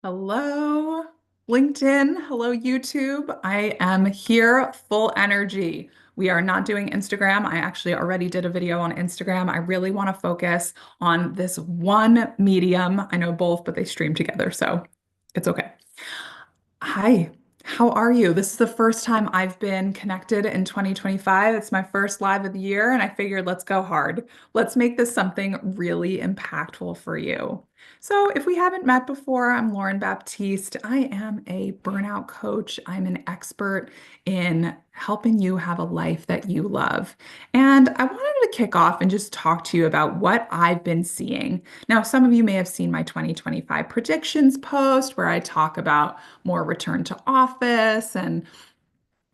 Hello, LinkedIn. Hello, YouTube. I am here full energy. We are not doing Instagram. I actually already did a video on Instagram. I really want to focus on this one medium. I know both, but they stream together, so it's okay. Hi, how are you? This is the first time I've been connected in 2025. It's my first live of the year, and I figured let's go hard. Let's make this something really impactful for you. So, if we haven't met before, I'm Lauren Baptiste. I am a burnout coach. I'm an expert in helping you have a life that you love. And I wanted to kick off and just talk to you about what I've been seeing. Now, some of you may have seen my 2025 predictions post where I talk about more return to office and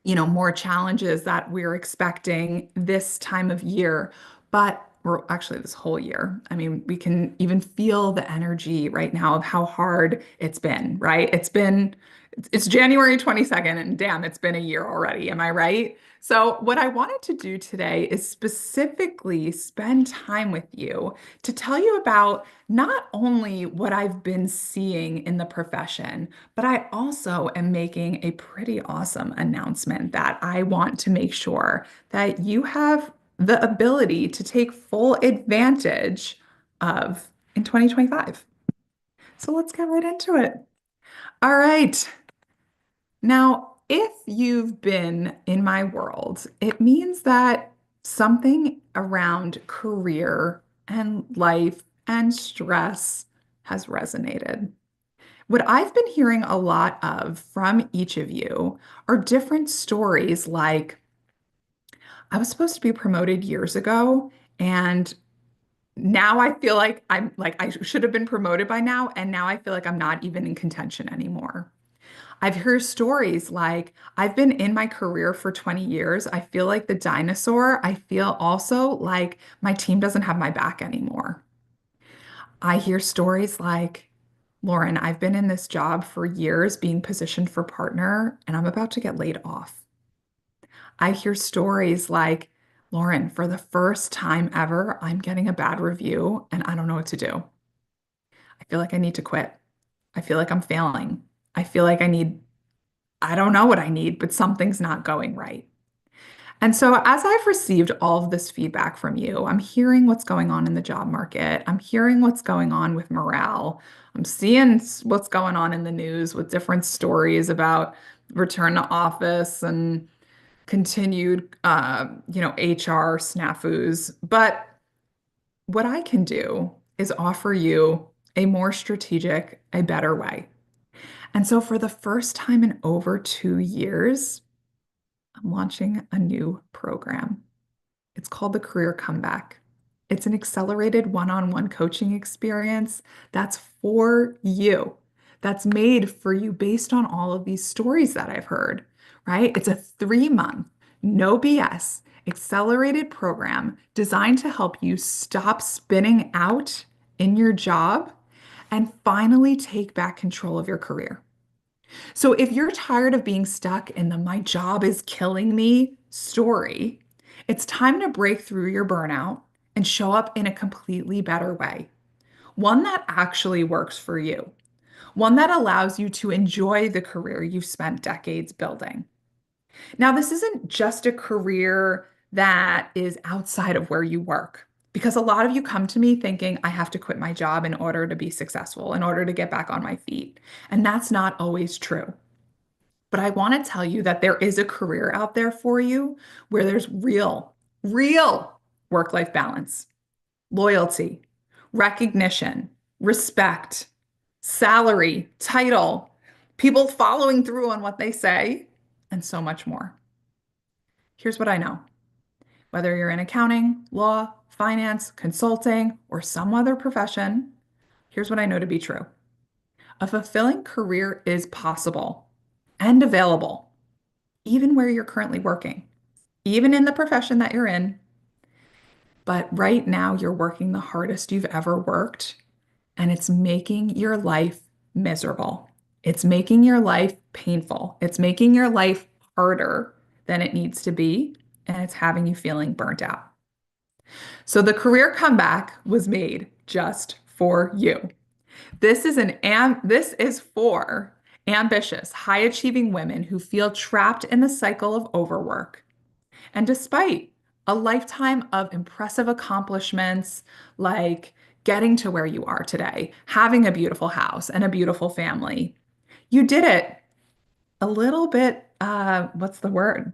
more challenges that we're expecting this time of year. But we're actually this whole year. I mean, we can even feel the energy right now of how hard it's been, right? It's January 22nd, and damn, it's been a year already. Am I right? So, what I wanted to do today is specifically spend time with you to tell you about not only what I've been seeing in the profession, but I also am making a pretty awesome announcement that I want to make sure that you have the ability to take full advantage of in 2025. So let's get right into it. All right. Now, if you've been in my world, it means that something around career and life and stress has resonated. What I've been hearing a lot of from each of you are different stories like, I was supposed to be promoted years ago, and now I feel like I should have been promoted by now, and now I feel like I'm not even in contention anymore. I've heard stories like, I've been in my career for 20 years. I feel like the dinosaur. I feel also like my team doesn't have my back anymore. I hear stories like, Lauren, I've been in this job for years being positioned for partner, and I'm about to get laid off. I hear stories like, Lauren, for the first time ever, I'm getting a bad review and I don't know what to do. I feel like I need to quit. I feel like I'm failing. I feel like I don't know what I need, but something's not going right. And so, as I've received all of this feedback from you, I'm hearing what's going on in the job market. I'm hearing what's going on with morale. I'm seeing what's going on in the news with different stories about return to office and continued, HR snafus. But what I can do is offer you a more strategic, a better way. And so, for the first time in over 2 years, I'm launching a new program. It's called the Career Comeback. It's an accelerated one-on-one coaching experience that's for you, that's made for you based on all of these stories that I've heard, right? It's a 3-month, no BS, accelerated program designed to help you stop spinning out in your job and finally take back control of your career. So if you're tired of being stuck in the my job is killing me story, it's time to break through your burnout and show up in a completely better way. One that actually works for you. One that allows you to enjoy the career you've spent decades building. Now, this isn't just a career that is outside of where you work, because a lot of you come to me thinking, I have to quit my job in order to be successful, in order to get back on my feet. And that's not always true. But I want to tell you that there is a career out there for you where there's real work-life balance, loyalty, recognition, respect, salary, title, people following through on what they say, and so much more. Here's what I know. Whether you're in accounting, law, finance, consulting, or some other profession, here's what I know to be true. A fulfilling career is possible and available even where you're currently working, even in the profession that you're in. But right now, you're working the hardest you've ever worked, and it's making your life miserable. It's making your life painful. It's making your life harder than it needs to be, and it's having you feeling burnt out. So the career comeback was made just for you. This is for ambitious, high-achieving women who feel trapped in the cycle of overwork. And despite a lifetime of impressive accomplishments, like getting to where you are today, having a beautiful house and a beautiful family, you did it a little bit, what's the word?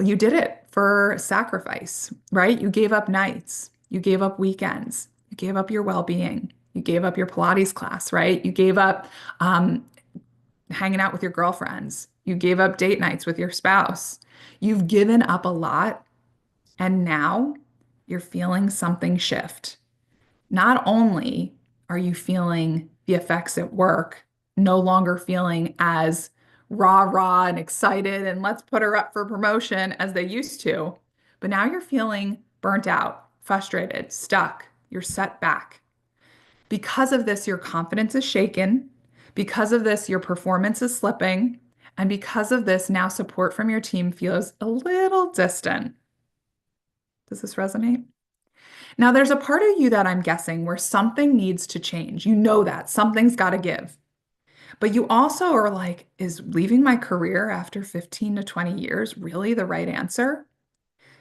You did it for sacrifice, right? You gave up nights, you gave up weekends, you gave up your well-being, you gave up your Pilates class, right? You gave up um, hanging out with your girlfriends, you gave up date nights with your spouse. You've given up a lot, and now you're feeling something shift. Not only are you feeling the effects at work, no longer feeling as rah rah and excited and let's put her up for promotion as they used to, but now you're feeling burnt out, frustrated, stuck, you're set back. Because of this, your confidence is shaken. Because of this, your performance is slipping. And because of this, now support from your team feels a little distant. Does this resonate? Now, there's a part of you that I'm guessing where something needs to change. You know that something's got to give. But you also are like, is leaving my career after 15 to 20 years really the right answer?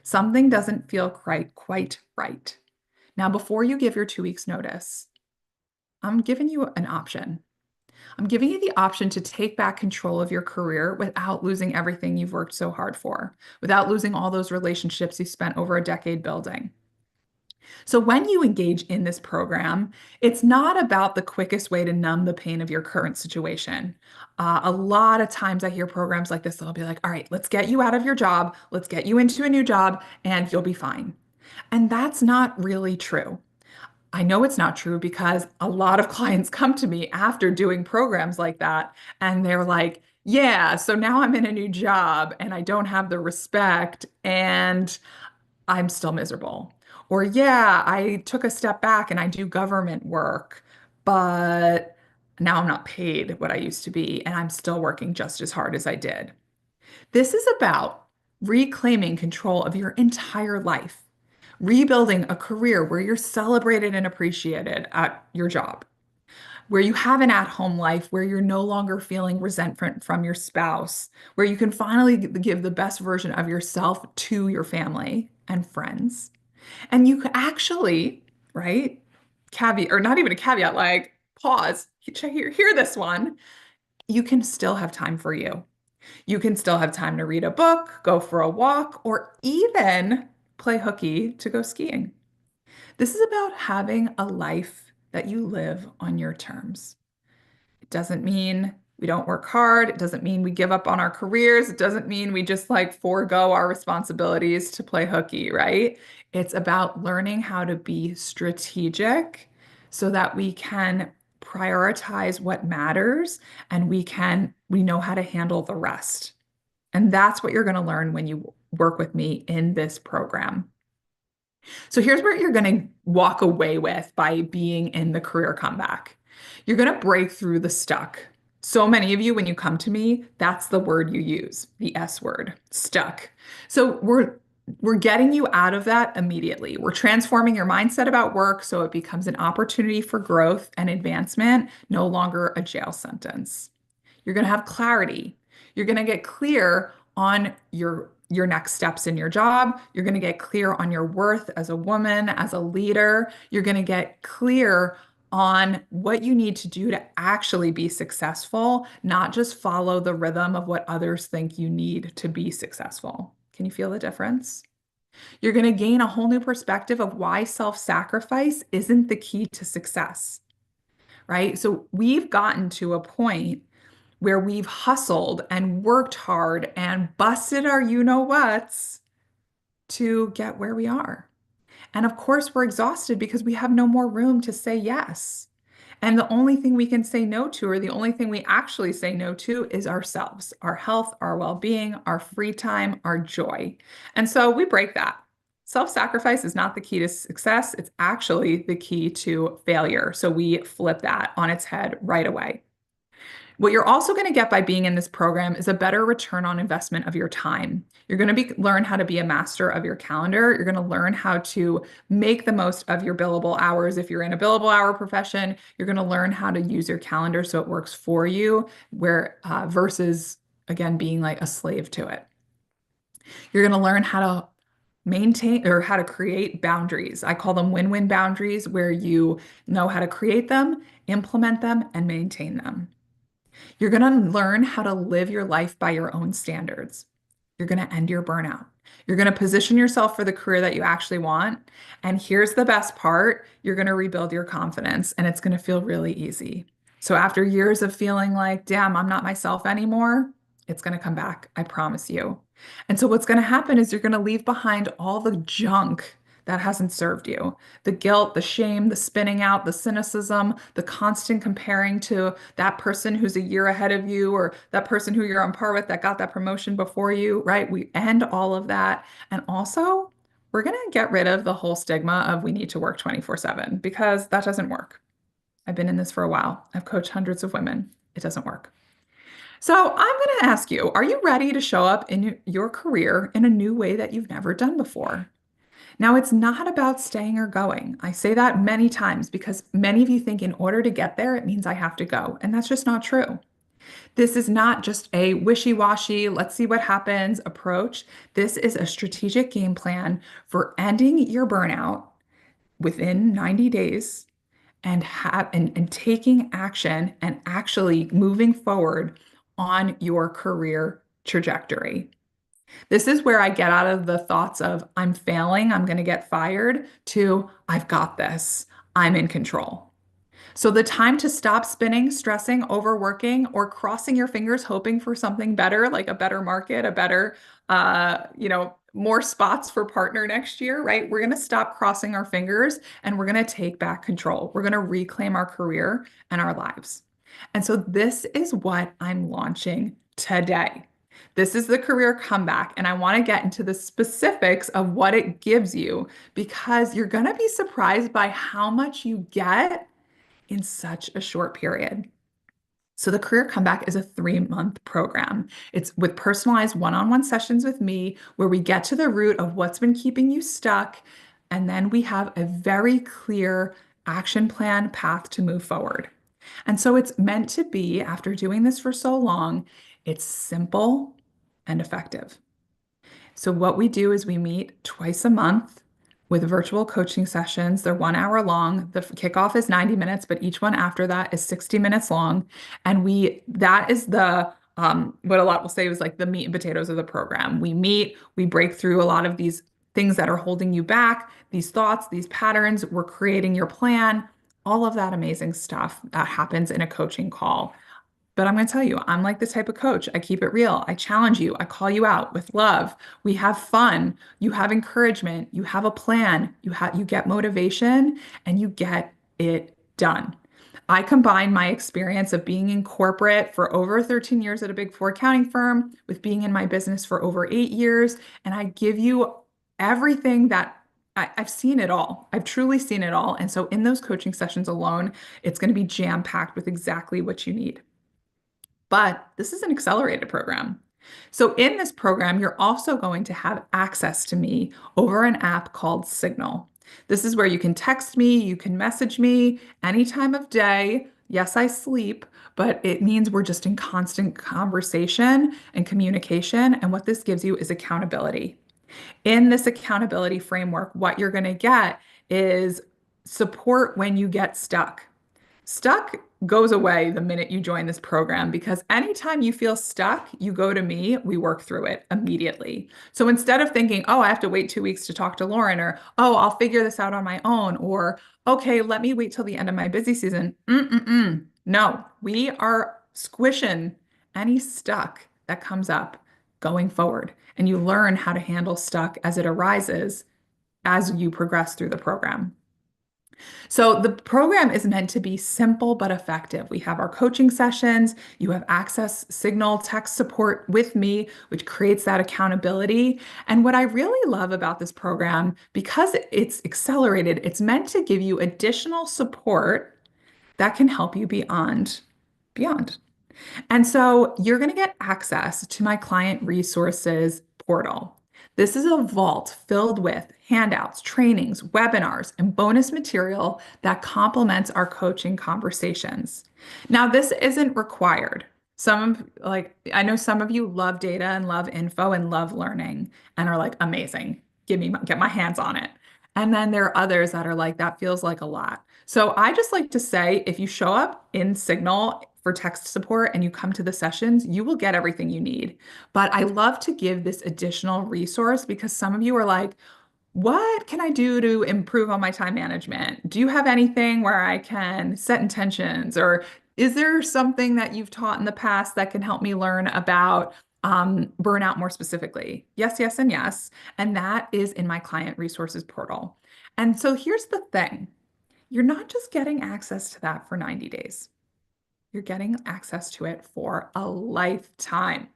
Something doesn't feel quite right. Now, before you give your 2 weeks notice, I'm giving you an option. I'm giving you the option to take back control of your career without losing everything you've worked so hard for, without losing all those relationships you spent over a decade building. So, when you engage in this program, it's not about the quickest way to numb the pain of your current situation. A lot of times I hear programs like this, they'll be like, all right, let's get you out of your job, let's get you into a new job, and you'll be fine. And that's not really true. I know it's not true because a lot of clients come to me after doing programs like that, and they're like, yeah, so now I'm in a new job and I don't have the respect and I'm still miserable. Or, yeah, I took a step back and I do government work, but now I'm not paid what I used to be, and I'm still working just as hard as I did. This is about reclaiming control of your entire life, rebuilding a career where you're celebrated and appreciated at your job, where you have an at-home life, where you're no longer feeling resentment from your spouse, where you can finally give the best version of yourself to your family and friends. And you could actually, right? Caveat, or not even a caveat, like pause, hear this one. You can still have time for you. You can still have time to read a book, go for a walk, or even play hooky to go skiing. This is about having a life that you live on your terms. It doesn't mean we don't work hard. It doesn't mean we give up on our careers. It doesn't mean we just like forego our responsibilities to play hooky, right? It's about learning how to be strategic so that we can prioritize what matters and we know how to handle the rest. And that's what you're going to learn when you work with me in this program. So here's what you're going to walk away with by being in the career comeback. You're going to break through the stuck. So many of you, when you come to me, that's the word you use, the S word, stuck. So we're getting you out of that immediately. We're transforming your mindset about work so it becomes an opportunity for growth and advancement, no longer a jail sentence. You're going to have clarity. You're going to get clear on your next steps in your job. You're going to get clear on your worth as a woman, as a leader. You're going to get clear on what you need to do to actually be successful, not just follow the rhythm of what others think you need to be successful. Can you feel the difference? You're going to gain a whole new perspective of why self-sacrifice isn't the key to success, right? So we've gotten to a point where we've hustled and worked hard and busted our you know whats to get where we are. And of course, we're exhausted because we have no more room to say yes. And the only thing we can say no to, or the only thing we actually say no to, is ourselves, our health, our well being, our free time, our joy. And so we break that. Self sacrifice is not the key to success, it's actually the key to failure. So we flip that on its head right away. What you're also going to get by being in this program is a better return on investment of your time. You're going to learn how to be a master of your calendar. You're going to learn how to make the most of your billable hours. If you're in a billable hour profession, you're going to learn how to use your calendar so it works for you, where versus again being like a slave to it. You're going to learn how to maintain or how to create boundaries. I call them win-win boundaries, where you know how to create them, implement them, and maintain them. You're going to learn how to live your life by your own standards. You're going to end your burnout. You're going to position yourself for the career that you actually want. And here's the best part, you're going to rebuild your confidence, and it's going to feel really easy. So after years of feeling like, damn, I'm not myself anymore, it's going to come back. I promise you. And so what's going to happen is you're going to leave behind all the junk that hasn't served you. The guilt, the shame, the spinning out, the cynicism, the constant comparing to that person who's a year ahead of you or that person who you're on par with that got that promotion before you, right? We end all of that. And also, we're going to get rid of the whole stigma of we need to work 24/7 because that doesn't work. I've been in this for a while. I've coached hundreds of women. It doesn't work. So I'm going to ask you, are you ready to show up in your career in a new way that you've never done before? Now, it's not about staying or going. I say that many times because many of you think in order to get there, it means I have to go. And that's just not true. This is not just a wishy-washy, let's see what happens approach. This is a strategic game plan for ending your burnout within 90 days and taking action and actually moving forward on your career trajectory. This is where I get out of the thoughts of I'm failing, I'm going to get fired, to I've got this, I'm in control. So the time to stop spinning, stressing, overworking, or crossing your fingers, hoping for something better, like a better market, a better, more spots for partner next year, right? We're going to stop crossing our fingers and we're going to take back control. We're going to reclaim our career and our lives. And so this is what I'm launching today. This is the career comeback, and I want to get into the specifics of what it gives you because you're going to be surprised by how much you get in such a short period. So the Career Comeback is a 3-month program. It's with personalized one-on-one sessions with me where we get to the root of what's been keeping you stuck. And then we have a very clear action plan path to move forward. And so it's meant to be, after doing this for so long, it's simple and effective. So what we do is we meet twice a month with virtual coaching sessions. They're 1 hour long. The kickoff is 90 minutes, but each one after that is 60 minutes long. And that is what a lot will say is like the meat and potatoes of the program. We meet, we break through a lot of these things that are holding you back, these thoughts, these patterns. We're creating your plan. All of that amazing stuff that happens in a coaching call. But I'm going to tell you, I'm like the type of coach. I keep it real. I challenge you. I call you out with love. We have fun. You have encouragement. You have a plan. You get motivation and you get it done. I combine my experience of being in corporate for over 13 years at a Big Four accounting firm with being in my business for over 8 years, and I give you everything that I've seen it all. I've truly seen it all. And so in those coaching sessions alone, it's going to be jam-packed with exactly what you need. But this is an accelerated program. So in this program, you're also going to have access to me over an app called Signal. This is where you can text me, you can message me any time of day. Yes, I sleep, but it means we're just in constant conversation and communication. And what this gives you is accountability. In this accountability framework, what you're going to get is support when you get stuck. Stuck goes away the minute you join this program because anytime you feel stuck, you go to me, we work through it immediately. So instead of thinking, oh, I have to wait 2 weeks to talk to Lauren, or oh, I'll figure this out on my own, or okay, let me wait till the end of my busy season. No, we are squishing any stuck that comes up going forward. And you learn how to handle stuck as it arises as you progress through the program. So the program is meant to be simple but effective. We have our coaching sessions. You have access, Signal, text support with me, which creates that accountability. And what I really love about this program, because it's accelerated, it's meant to give you additional support that can help you beyond. And so you're going to get access to my client resources portal. This is a vault filled with handouts, trainings, webinars, and bonus material that complements our coaching conversations. Now, this isn't required. I know some of you love data and love info and love learning and are like, amazing, get my hands on it. And then there are others that are like, that feels like a lot. So I just like to say, if you show up in Signal for text support and you come to the sessions, you will get everything you need. But I love to give this additional resource because some of you are like, what can I do to improve on my time management? Do you have anything where I can set intentions? Or is there something that you've taught in the past that can help me learn about burnout more specifically? Yes, yes, and yes. And that is in my client resources portal. And so here's the thing. You're not just getting access to that for 90 days. You're getting access to it for a lifetime.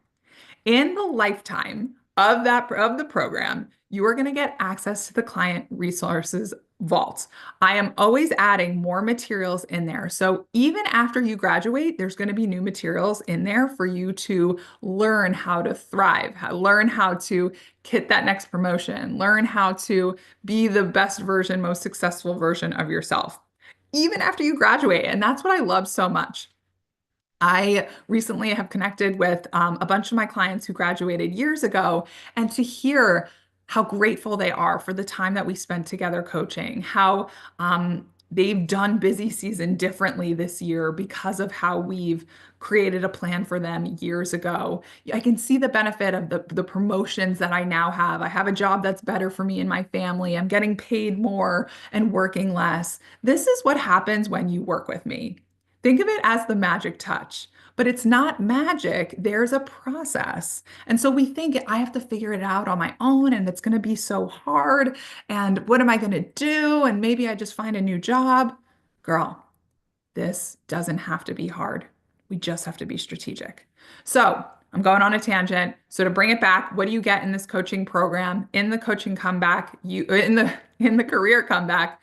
In the lifetime of the program, you are going to get access to the client resources vault. I am always adding more materials in there. So even after you graduate, there's going to be new materials in there for you to learn how to thrive, learn how to hit that next promotion, learn how to be the best version, most successful version of yourself, even after you graduate. And that's what I love so much. I recently have connected with a bunch of my clients who graduated years ago, and to hear how grateful they are for the time that we spent together coaching, how they've done busy season differently this year because of how we've created a plan for them years ago. I can see the benefit of the promotions that I now have. I have a job that's better for me and my family. I'm getting paid more and working less. This is what happens when you work with me. Think of it as the magic touch, but it's not magic. There's a process. And so we think I have to figure it out on my own and it's going to be so hard. And what am I going to do? And maybe I just find a new job. Girl, this doesn't have to be hard. We just have to be strategic. So I'm going on a tangent. So to bring it back, what do you get in this coaching program? In the coaching comeback, in the career comeback,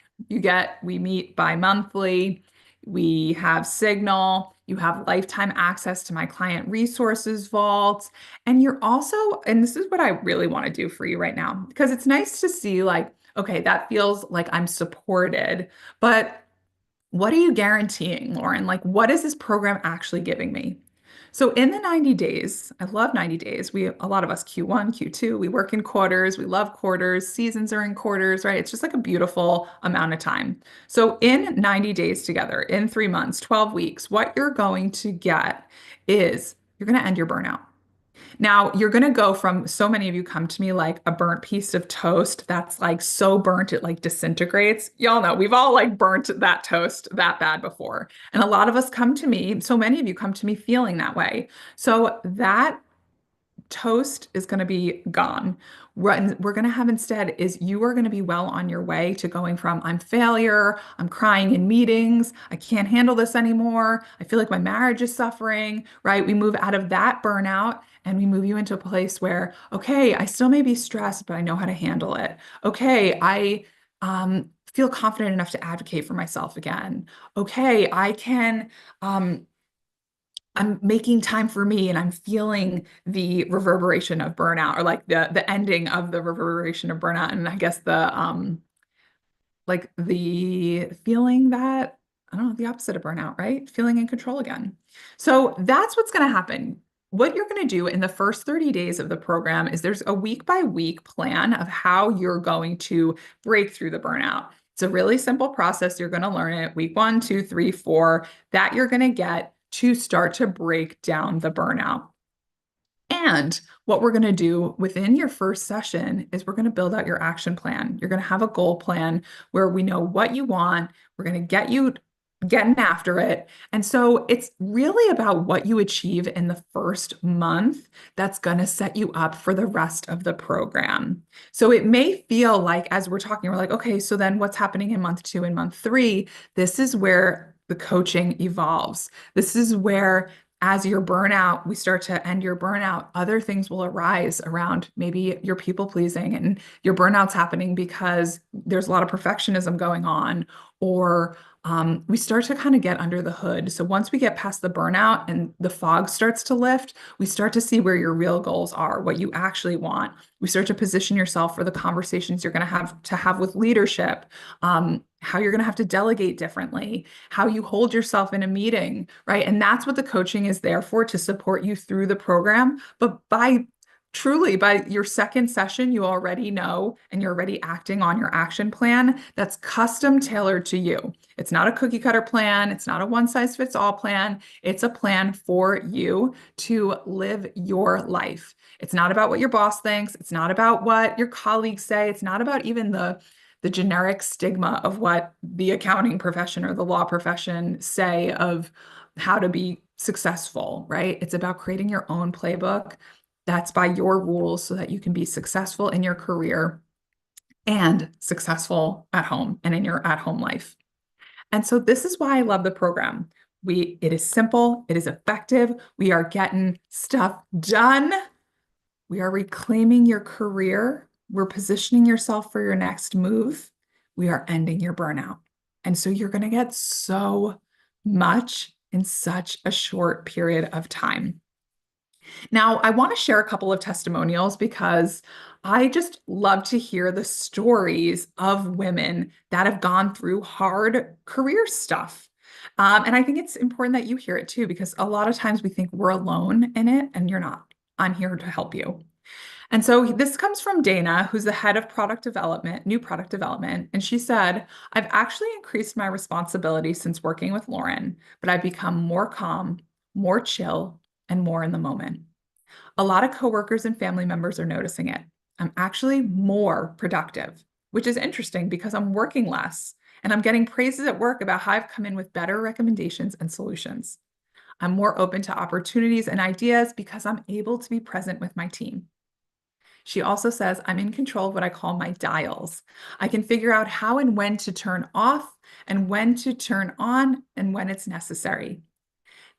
we meet bi-monthly. We have Signal. You have lifetime access to my client resources vault. And you're also, and this is what I really want to do for you right now, because it's nice to see like, okay, that feels like I'm supported, but what are you guaranteeing, Lauren? Like, what is this program actually giving me? So in the 90 days, I love 90 days. A lot of us Q1, Q2, we work in quarters. We love quarters. Seasons are in quarters, right? It's just like a beautiful amount of time. So in 90 days together, in 3 months, 12 weeks, what you're going to get is you're going to end your burnout. Now, you're going to go from so many of you come to me like a burnt piece of toast that's like so burnt it like disintegrates. Y'all know we've all like burnt that toast that bad before. And a lot of us come to me, so many of you come to me feeling that way. So that toast is going to be gone. What we're going to have instead is you are going to be well on your way to going from I'm failure, I'm crying in meetings, I can't handle this anymore, I feel like my marriage is suffering, right? We move out of that burnout and we move you into a place where, okay, I still may be stressed, but I know how to handle it. Okay, I feel confident enough to advocate for myself again. Okay, I'm making time for me and I'm feeling the reverberation of burnout or like the ending of the reverberation of burnout. And I guess the feeling that, I don't know, the opposite of burnout, right? Feeling in control again. So that's what's going to happen. What you're going to do in the first 30 days of the program is there's a week by week plan of how you're going to break through the burnout. It's a really simple process. You're going to learn it week 1, 2, 3, 4, that you're going to get to start to break down the burnout. And what we're going to do within your first session is we're going to build out your action plan. You're going to have a goal plan where we know what you want. We're going to get you getting after it. And so it's really about what you achieve in the first month that's going to set you up for the rest of the program. So it may feel like, as we're talking, we're like, okay, so then what's happening in month 2 and month 3? This is where the coaching evolves. This is where as your burnout, we start to end your burnout, other things will arise around maybe your people pleasing and your burnout's happening because there's a lot of perfectionism going on, or we start to kind of get under the hood. So once we get past the burnout and the fog starts to lift, we start to see where your real goals are, what you actually want. We start to position yourself for the conversations you're going to have with leadership, how you're going to have to delegate differently, how you hold yourself in a meeting, right? And that's what the coaching is there for, to support you through the program. But by your second session, you already know and you're already acting on your action plan that's custom tailored to you. It's not a cookie cutter plan. It's not a one size fits all plan. It's a plan for you to live your life. It's not about what your boss thinks. It's not about what your colleagues say. It's not about even the generic stigma of what the accounting profession or the law profession say of how to be successful, right? It's about creating your own playbook that's by your rules so that you can be successful in your career and successful at home and in your at-home life. And so this is why I love the program. It is simple, it is effective. We are getting stuff done. We are reclaiming your career. We're positioning yourself for your next move. We are ending your burnout. And so you're going to get so much in such a short period of time. Now, I want to share a couple of testimonials because I just love to hear the stories of women that have gone through hard career stuff. And I think it's important that you hear it too, because a lot of times we think we're alone in it, and you're not. I'm here to help you. And so this comes from Dana, who's the head of product development, new product development. And she said, I've actually increased my responsibility since working with Lauren, but I've become more calm, more chill, and more in the moment. A lot of coworkers and family members are noticing it. I'm actually more productive, which is interesting because I'm working less and I'm getting praises at work about how I've come in with better recommendations and solutions. I'm more open to opportunities and ideas because I'm able to be present with my team. She also says, I'm in control of what I call my dials. I can figure out how and when to turn off and when to turn on and when it's necessary.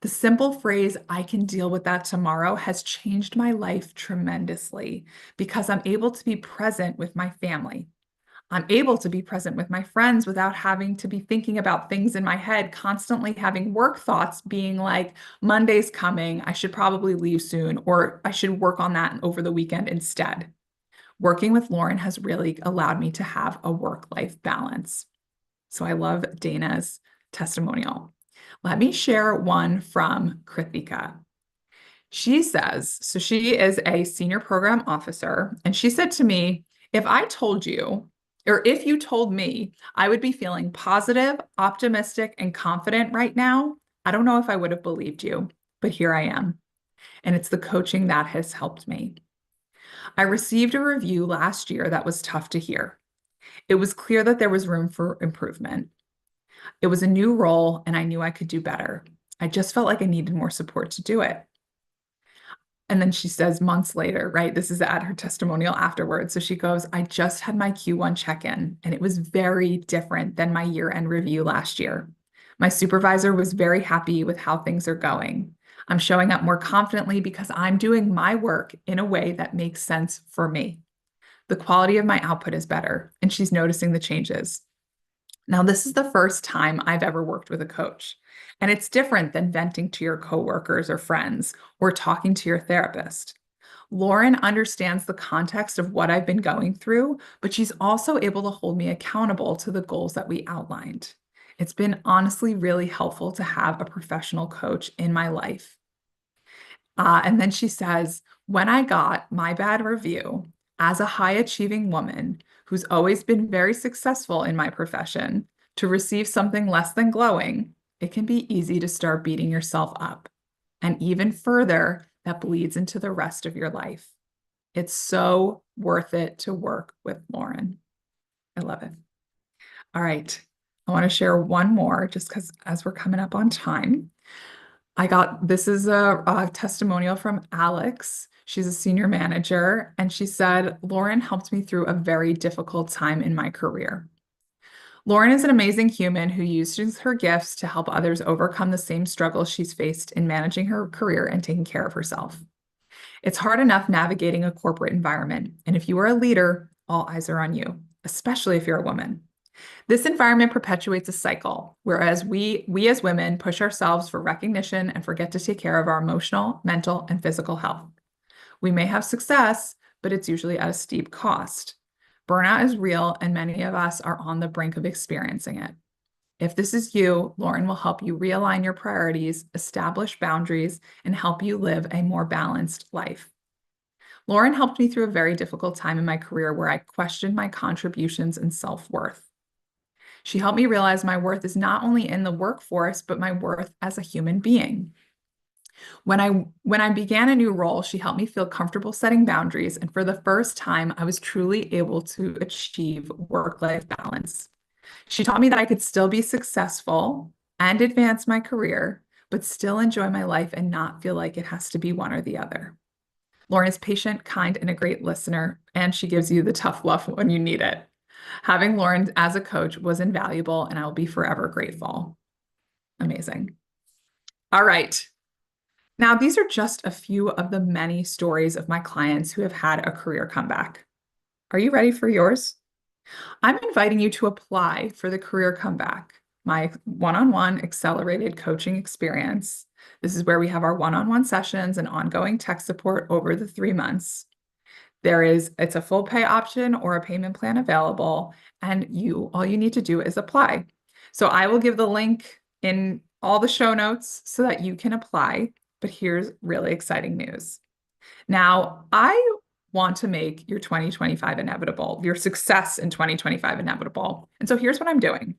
The simple phrase, I can deal with that tomorrow, has changed my life tremendously because I'm able to be present with my family. I'm able to be present with my friends without having to be thinking about things in my head, constantly having work thoughts being like, Monday's coming, I should probably leave soon, or I should work on that over the weekend instead. Working with Lauren has really allowed me to have a work-life balance. So I love Dana's testimonial. Let me share one from Krithika. She says, so she is a senior program officer, and she said to me, if I told you, or if you told me I would be feeling positive, optimistic, and confident right now, I don't know if I would have believed you, but here I am. And it's the coaching that has helped me. I received a review last year that was tough to hear. It was clear that there was room for improvement. It was a new role, and I knew I could do better. I just felt like I needed more support to do it. And then she says months later, right? This is at her testimonial afterwards. So she goes, I just had my Q1 check-in, and it was very different than my year-end review last year. My supervisor was very happy with how things are going. I'm showing up more confidently because I'm doing my work in a way that makes sense for me. The quality of my output is better, and she's noticing the changes. Now, this is the first time I've ever worked with a coach, and it's different than venting to your coworkers or friends or talking to your therapist. Lauren understands the context of what I've been going through, but she's also able to hold me accountable to the goals that we outlined. It's been honestly really helpful to have a professional coach in my life. And then she says, when I got my bad review as a high achieving woman who's always been very successful in my profession, to receive something less than glowing, it can be easy to start beating yourself up. And even further, that bleeds into the rest of your life. It's so worth it to work with Lauren. I love it. All right. I want to share one more just because as we're coming up on time. This is a testimonial from Alex. She's a senior manager, and she said, Lauren helped me through a very difficult time in my career. Lauren is an amazing human who uses her gifts to help others overcome the same struggles she's faced in managing her career and taking care of herself. It's hard enough navigating a corporate environment, and if you are a leader, all eyes are on you, especially if you're a woman. This environment perpetuates a cycle, whereas we as women push ourselves for recognition and forget to take care of our emotional, mental, and physical health. We may have success, but it's usually at a steep cost. Burnout is real, and many of us are on the brink of experiencing it. If this is you, Lauren will help you realign your priorities, establish boundaries, and help you live a more balanced life. Lauren helped me through a very difficult time in my career where I questioned my contributions and self-worth. She helped me realize my worth is not only in the workforce, but my worth as a human being. When I began a new role, she helped me feel comfortable setting boundaries, and for the first time, I was truly able to achieve work-life balance. She taught me that I could still be successful and advance my career, but still enjoy my life and not feel like it has to be one or the other. Lauren is patient, kind, and a great listener, and she gives you the tough love when you need it. Having Lauren as a coach was invaluable, and I will be forever grateful. Amazing. All right. Now, these are just a few of the many stories of my clients who have had a career comeback. Are you ready for yours? I'm inviting you to apply for the Career Comeback, my one-on-one accelerated coaching experience. This is where we have our one-on-one sessions and ongoing tech support over the 3 months. It's a full pay option or a payment plan available, and all you need to do is apply. So I will give the link in all the show notes so that you can apply, but here's really exciting news. Now, I want to make your 2025 inevitable, your success in 2025 inevitable. And so here's what I'm doing.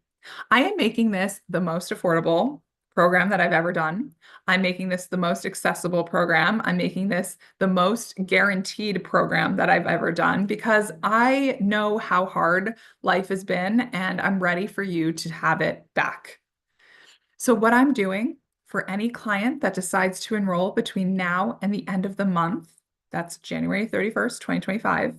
I am making this the most affordable program that I've ever done. I'm making this the most accessible program. I'm making this the most guaranteed program that I've ever done because I know how hard life has been and I'm ready for you to have it back. So what I'm doing for any client that decides to enroll between now and the end of the month, that's January 31st, 2025,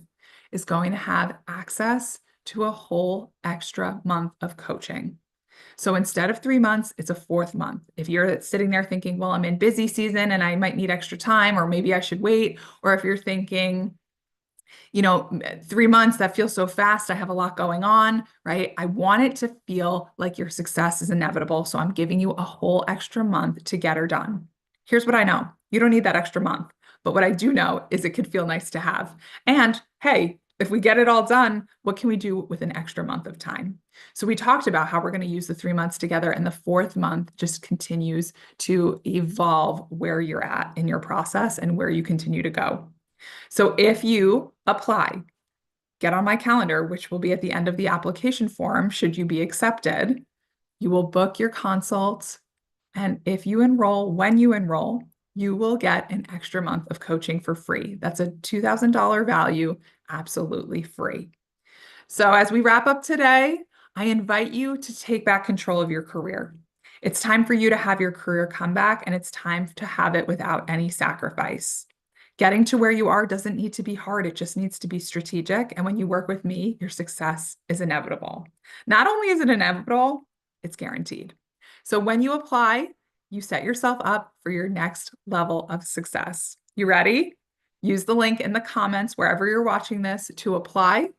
is going to have access to a whole extra month of coaching. So instead of 3 months, it's a 4th month. If you're sitting there thinking, well, I'm in busy season and I might need extra time, or maybe I should wait, or if you're thinking, 3 months, that feels so fast. I have a lot going on, right? I want it to feel like your success is inevitable. So I'm giving you a whole extra month to get her done. Here's what I know. You don't need that extra month. But what I do know is it could feel nice to have. And hey, if we get it all done, what can we do with an extra month of time? So we talked about how we're going to use the 3 months together, and the 4th month just continues to evolve where you're at in your process and where you continue to go. So if you apply, get on my calendar, which will be at the end of the application form, should you be accepted, you will book your consult. And if you enroll, when you enroll, you will get an extra month of coaching for free. That's a $2,000 value, absolutely free. So as we wrap up today, I invite you to take back control of your career. It's time for you to have your career comeback, and it's time to have it without any sacrifice. Getting to where you are doesn't need to be hard. It just needs to be strategic. And when you work with me, your success is inevitable. Not only is it inevitable, it's guaranteed. So when you apply, you set yourself up for your next level of success. You ready? Use the link in the comments wherever you're watching this to apply.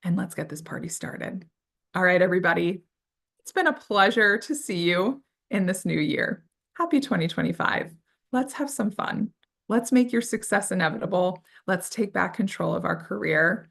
And let's get this party started. All right, everybody. It's been a pleasure to see you in this new year. Happy 2025. Let's have some fun. Let's make your success inevitable. Let's take back control of our career.